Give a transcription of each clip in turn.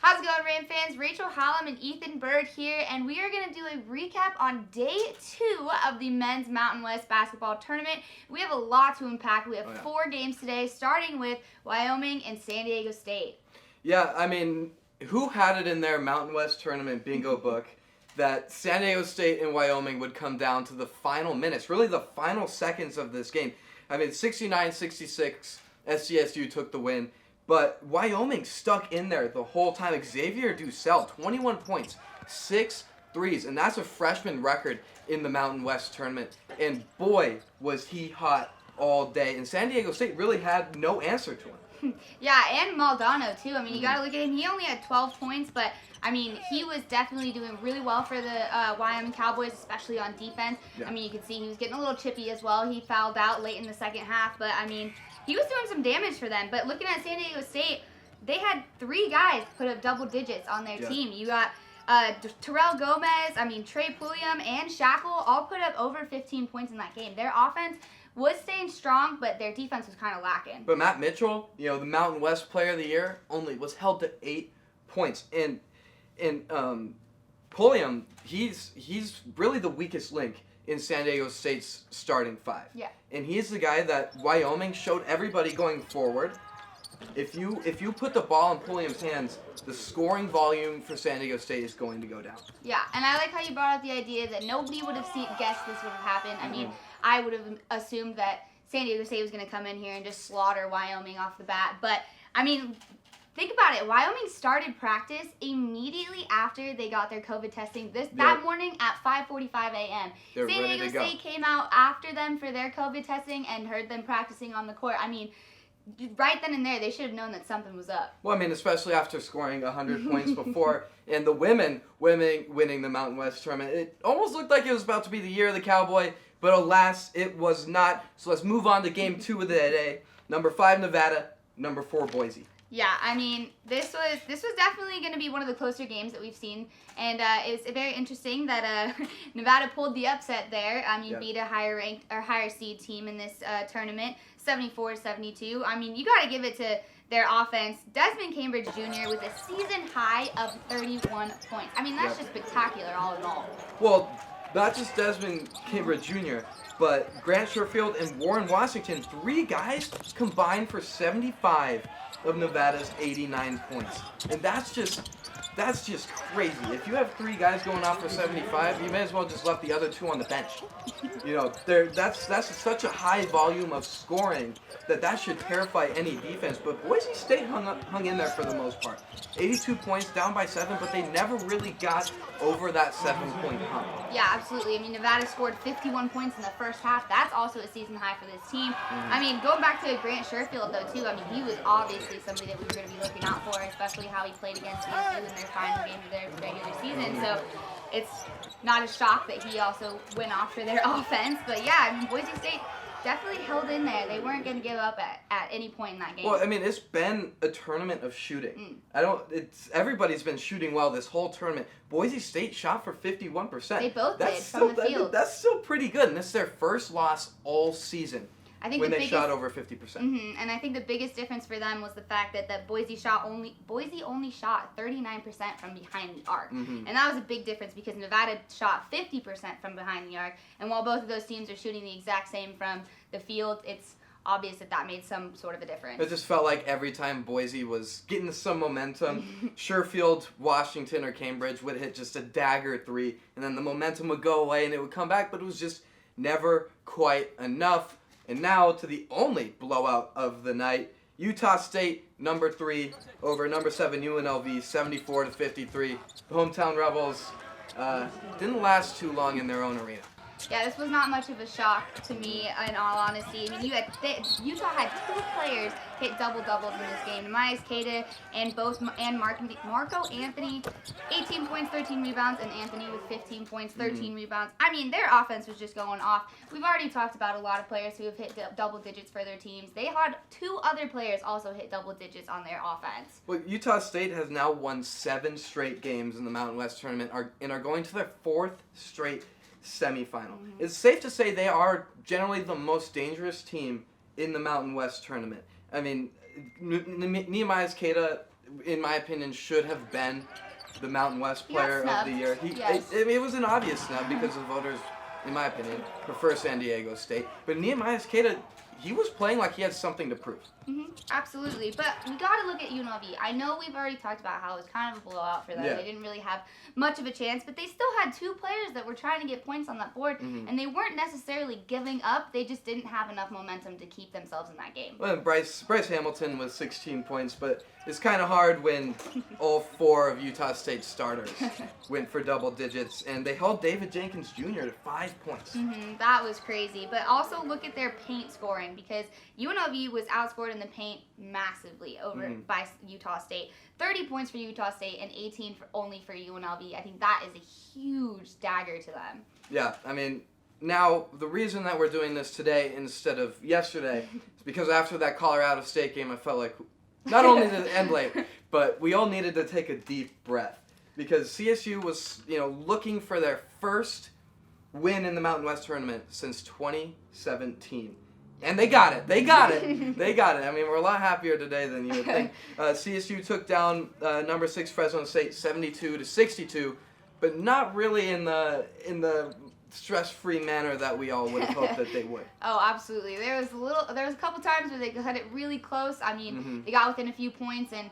How's it going, Ram fans? Rachel Hallam and Ethan Bird here, and we are going to do a recap on day 2 of the Men's Mountain West Basketball Tournament. We have a lot to unpack. We have 4 games today, starting with Wyoming and San Diego State. Yeah, I mean, who had it in their Mountain West Tournament bingo book that San Diego State and Wyoming would come down to the final minutes, really the final seconds of this game? I mean, 69-66, SDSU took the win. But Wyoming stuck in there the whole time. Xavier Dussel, 21 points, 6 threes, and that's a freshman record in the Mountain West Tournament. And boy, was he hot all day. And San Diego State really had no answer to him. Yeah, and Maldonado, too. I mean, you got to look at him. He only had 12 points, but, I mean, he was definitely doing really well for the Wyoming Cowboys, especially on defense. Yeah. I mean, you could see he was getting a little chippy as well. He fouled out late in the second half, but, I mean, he was doing some damage for them. But looking at San Diego State, they had 3 guys put up double digits on their team. You got Terrell Gomez, Trey Pulliam, and Shackle all put up over 15 points in that game. Their offense was staying strong, but their defense was kind of lacking. But Matt Mitchell, the Mountain West Player of the Year, only was held to 8 points. And Pulliam, he's really the weakest link in San Diego State's starting 5. Yeah. And he's the guy that Wyoming showed everybody going forward. If you put the ball in Pulliam's hands, the scoring volume for San Diego State is going to go down. Yeah, and I like how you brought up the idea that nobody would have guessed this would have happened. I mean, I would have assumed that San Diego State was going to come in here and just slaughter Wyoming off the bat. But, I mean, think about it. Wyoming started practice immediately after they got their COVID testing that morning at 5:45 a.m. San Diego State came out after them for their COVID testing and heard them practicing on the court. I mean, right then and there, they should have known that something was up. Well, I mean, especially after scoring 100 points before, and the women winning the Mountain West Tournament. It almost looked like it was about to be the year of the Cowboy, but alas, it was not. So let's move on to Game 2 of the day. Number 5, Nevada. Number 4, Boise. Yeah, I mean, this was definitely going to be one of the closer games that we've seen, and it was very interesting that Nevada pulled the upset there. Beat a higher seed team in this tournament, 74-72. I mean, you got to give it to their offense. Desmond Cambridge Jr. with a season high of 31 points. I mean, that's just spectacular all in all. Well, not just Desmond Cambridge Jr., but Grant Sherfield and Warren Washington, 3 guys combined for 75 of Nevada's 89 points. And that's just crazy. If you have 3 guys going off for 75, you may as well just left the other 2 on the bench. That's such a high volume of scoring that should terrify any defense. But Boise State hung in there for the most part. 82 points, down by 7, but they never really got over that 7-point hump. Yeah, absolutely. I mean, Nevada scored 51 points in the first half. That's also a season high for this team. I mean, going back to Grant Sherfield, though, too, I mean, he was obviously somebody that we were going to be looking out for, especially how he played against BSU in their final game of their regular season. So it's not a shock that he also went off for their offense. But, yeah, I mean, Boise State definitely held in there. They weren't going to give up at any point in that game. Well, I mean, it's been a tournament of shooting. Everybody's been shooting well this whole tournament. Boise State shot for 51%. They both did from the field. That's still pretty good, and it's their first loss all season. I think they shot over 50%. And I think the biggest difference for them was the fact that Boise only shot 39% from behind the arc. And that was a big difference because Nevada shot 50% from behind the arc. And while both of those teams are shooting the exact same from the field, it's obvious that made some sort of a difference. It just felt like every time Boise was getting some momentum, Sherfield, Washington, or Cambridge would hit just a dagger 3, and then the momentum would go away and it would come back, but it was just never quite enough. And now to the only blowout of the night, Utah State, number 3, over number 7 UNLV, 74-53. The hometown Rebels didn't last too long in their own arena. Yeah, this was not much of a shock to me, in all honesty. I mean, Utah had 2 players hit double-doubles in this game. Myers Keita and Marco Anthony, 18 points, 13 rebounds, and Anthony with 15 points, 13 rebounds. I mean, their offense was just going off. We've already talked about a lot of players who have hit double digits for their teams. They had 2 other players also hit double digits on their offense. Well, Utah State has now won 7 straight games in the Mountain West Tournament and are going to their 4th straight semifinal. It's safe to say they are generally the most dangerous team in the Mountain West Tournament. I mean, Nehemiah Keita in my opinion, should have been the Mountain West Player of the Year. Yes. It was an obvious snub because the voters, in my opinion, prefer San Diego State. But Nehemiah Skata, he was playing like he had something to prove. Absolutely, but we got to look at UNLV. I know we've already talked about how it was kind of a blowout for them. Yeah. They didn't really have much of a chance, but they still had two players that were trying to get points on that board, and they weren't necessarily giving up. They just didn't have enough momentum to keep themselves in that game. Well, Bryce Hamilton with 16 points, but it's kind of hard when all 4 of Utah State's starters went for double digits, and they held David Jenkins Jr. to 5 points. That was crazy, but also look at their paint scoring because UNLV was outscored in the paint massively over by Utah State. 30 points for Utah State and 18 only for UNLV. I think that is a huge dagger to them. Yeah, I mean, now the reason that we're doing this today instead of yesterday is because after that Colorado State game, I felt like not only did it end late, but we all needed to take a deep breath because CSU was, looking for their first win in the Mountain West tournament since 2017. And they got it. They got it. I mean, we're a lot happier today than you would think. CSU took down number 6 Fresno State 72-62, but not really in the stress-free manner that we all would have hoped that they would. Oh, absolutely. There was a couple times where they cut it really close. I mean, they got within a few points, and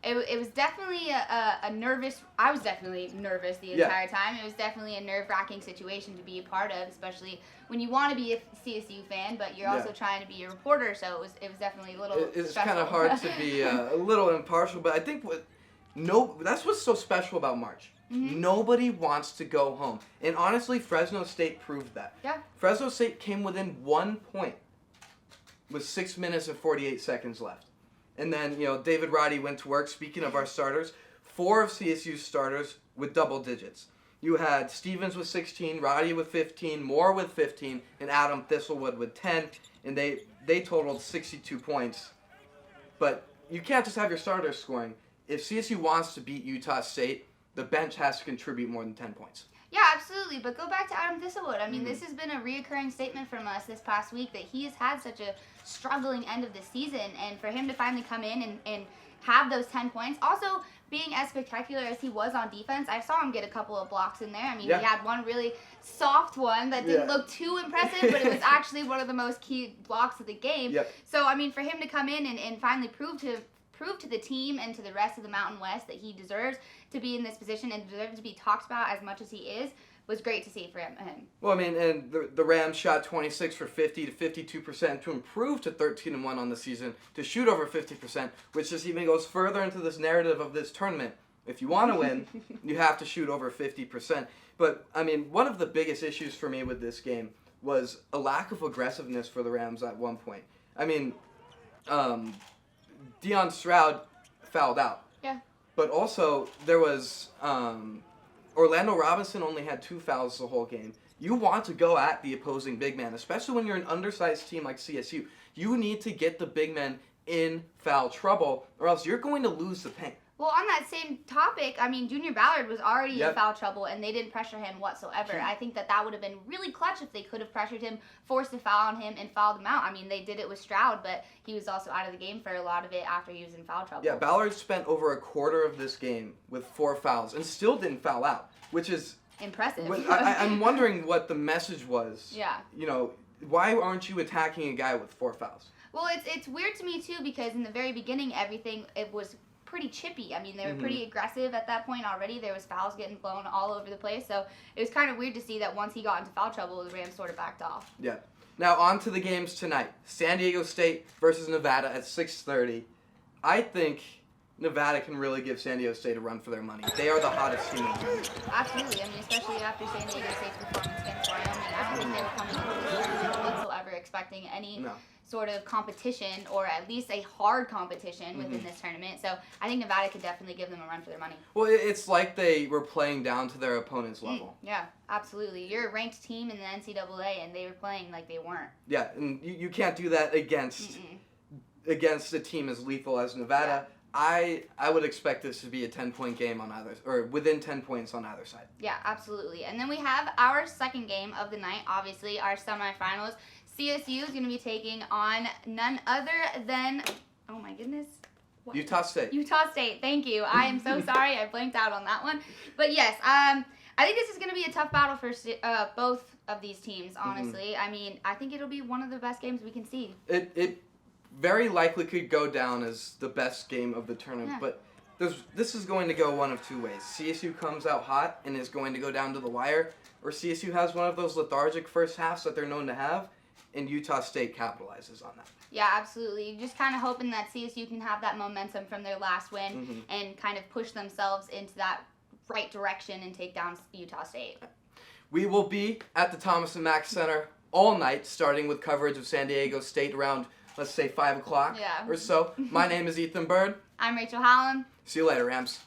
it was definitely a nervous. I was definitely nervous the entire time. It was definitely a nerve-wracking situation to be a part of, especially when you want to be a CSU fan, but you're also trying to be a reporter. So it was definitely a little. It's kind of hard to be a little impartial, but I think that's what's so special about March. Nobody wants to go home, and honestly, Fresno State proved that. Yeah. Fresno State came within 1 point with 6 minutes and 48 seconds left. And then, David Roddy went to work. Speaking of our starters, 4 of CSU's starters with double digits. You had Stevens with 16, Roddy with 15, Moore with 15, and Adam Thistlewood with 10. And they totaled 62 points. But you can't just have your starters scoring. If CSU wants to beat Utah State, the bench has to contribute more than 10 points. Yeah, absolutely. But go back to Adam Thistlewood. I mean, this has been a reoccurring statement from us this past week that he has had such a struggling end of the season. And for him to finally come in and have those 10 points, also being as spectacular as he was on defense, I saw him get a couple of blocks in there. I mean, he had one really soft one that didn't look too impressive, but it was actually one of the most key blocks of the game. So, I mean, for him to come in and finally prove to the team and to the rest of the Mountain West that he deserves to be in this position and deserves to be talked about as much as he is was great to see for him. Well, I mean, and the Rams shot 26 for 50 to 52% to improve to 13-1 on the season, to shoot over 50%, which just even goes further into this narrative of this tournament. If you want to win, you have to shoot over 50%. But, I mean, one of the biggest issues for me with this game was a lack of aggressiveness for the Rams at one point. I mean, Deion Stroud fouled out. Yeah. But also, there was Orlando Robinson only had 2 fouls the whole game. You want to go at the opposing big man, especially when you're an undersized team like CSU. You need to get the big men in foul trouble, or else you're going to lose the paint. Well, on that same topic, I mean, Junior Ballard was already in foul trouble, and they didn't pressure him whatsoever. I think that would have been really clutch if they could have pressured him, forced a foul on him, and fouled him out. I mean, they did it with Stroud, but he was also out of the game for a lot of it after he was in foul trouble. Yeah, Ballard spent over a quarter of this game with 4 fouls and still didn't foul out, which is impressive. I'm wondering what the message was. Yeah. Why aren't you attacking a guy with 4 fouls? Well, it's weird to me, too, because in the very beginning, it was pretty chippy. I mean, they were pretty aggressive at that point already. There was fouls getting blown all over the place. So it was kind of weird to see that once he got into foul trouble, the Rams sort of backed off. Yeah. Now, on to the games tonight. San Diego State versus Nevada at 6:30. I think Nevada can really give San Diego State a run for their money. They are the hottest team in the country. Absolutely. I mean, especially after San Diego State's performance against Wyoming. I don't think they were coming into this tournament whatsoever expecting any sort of competition, or at least a hard competition within this tournament. So I think Nevada could definitely give them a run for their money. Well, it's like they were playing down to their opponent's level. Yeah, absolutely. You're a ranked team in the NCAA, and they were playing like they weren't. Yeah, and you can't do that against a team as lethal as Nevada. Yeah. I would expect this to be a 10-point game on either, or within 10 points on either side. Yeah, absolutely. And then we have our second game of the night, obviously, our semifinals. CSU is going to be taking on none other than, oh my goodness, What? Utah State. Utah State. Thank you. I am so sorry. I blanked out on that one. But yes, I think this is going to be a tough battle for both of these teams, honestly. I mean, I think it'll be one of the best games we can see. It very likely could go down as the best game of the tournament, but this is going to go one of two ways. CSU comes out hot and is going to go down to the wire, or CSU has one of those lethargic first halves that they're known to have, and Utah State capitalizes on that. Yeah, absolutely. Just kind of hoping that CSU can have that momentum from their last win and kind of push themselves into that right direction and take down Utah State. We will be at the Thomas & Mack Center all night, starting with coverage of San Diego State around, let's say, 5 o'clock or so. My name is Ethan Bird. I'm Rachel Hallam. See you later, Rams.